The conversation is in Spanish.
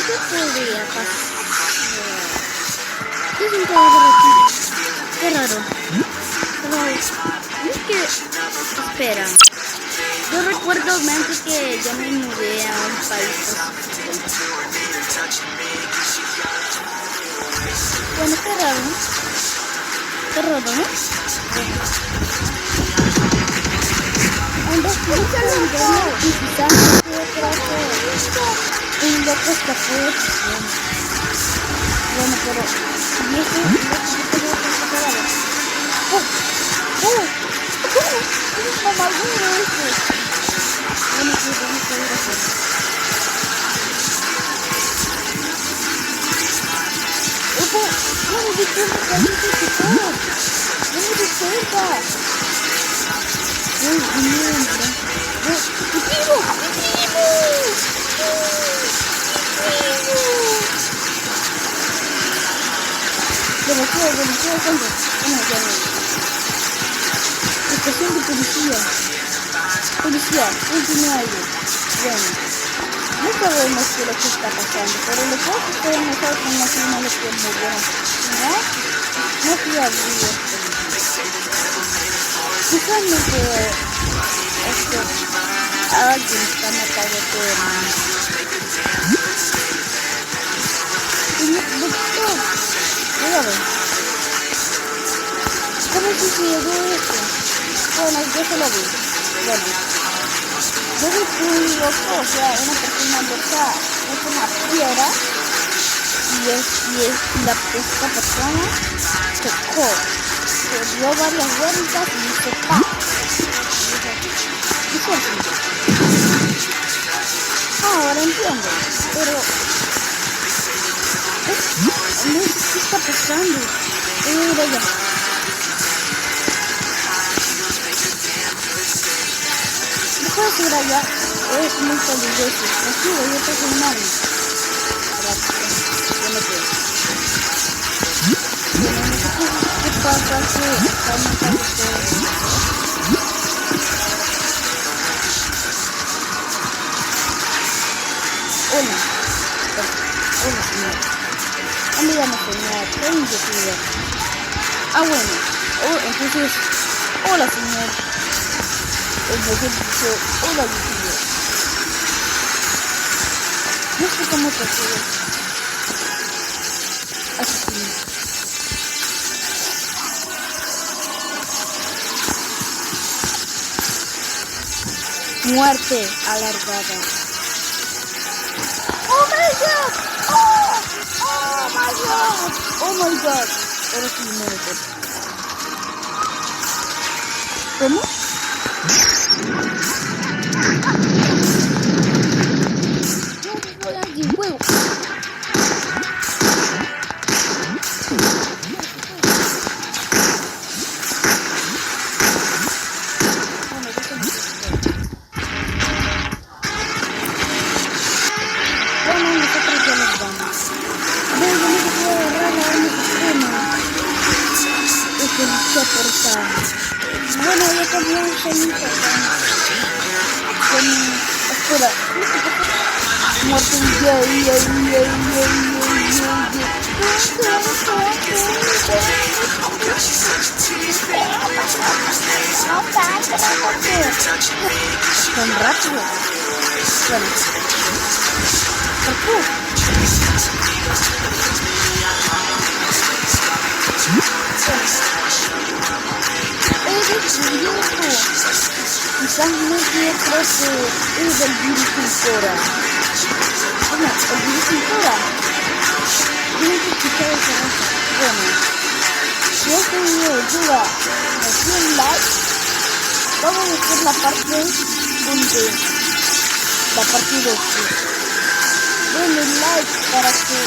¿qué podría pasar? ¿Qué es un cadáver aquí? Qué raro. Pero es que... Espera. Yo recuerdo antes que yo me mudé a un país. Bueno, qué raro. Qué raro, ¿no? Antes que y quizás un loco escapó de prisión. Bueno, pero... ¿Y este es lo que tengo que hacer? ¡Es un mamaduro este! Bueno, pues vamos a ir a hacer. ¡Opa! ¡No me di cuenta que alguien se quitó! ¡No me di cuenta! ¡Uy, mierda! ¡Mi primo! ¡Mi primo! Demasiado, tanto. Estación de policía. Policía, último aire. Bueno, no sabemos qué es lo que está pasando, pero lo que ustedes mejor con la firma lo que muy bueno. No fui a abrir esto. Quizás no que alguien está matando a todo el mundo. Doctor, cuidado. ¿Cómo sucedió esto? Bueno, yo se lo vi. Bueno, yo vi que un loco, o sea, una persona loca, es una piedra y esta persona chocó, se dio varias vueltas y hizo ¡pam! Y fue así. Ahora entiendo, pero ¿qué está pasando? Mira ya. Puedes ir allá, es muy peligroso. Tranquilo, yo te soy nadie. Yo no puedo. Bueno, no sé qué pasa, que estamos a ustedes. Hola. Hola, señor. No me llamo señor, soy un youtuber. Ah, bueno. Entonces, hola, señor. El mejor dicho, hola youtuber. No sé cómo te puedo. Así. Muerte alargada. Oh my god! Oh my god! Oh my god! Ahora sí me recuerdo. ¿Cómo? Bueno, yo también soy importante. Espera. Muerte Tan rápido. Bueno. Quizás no creo que es del virus Cora. ¿Cómo? ¿El virus Cora? Tienes que escuchar esa raza. Bueno, si este video dura 100 likes, vamos a hacer la parte donde la parte 2. Denle like para que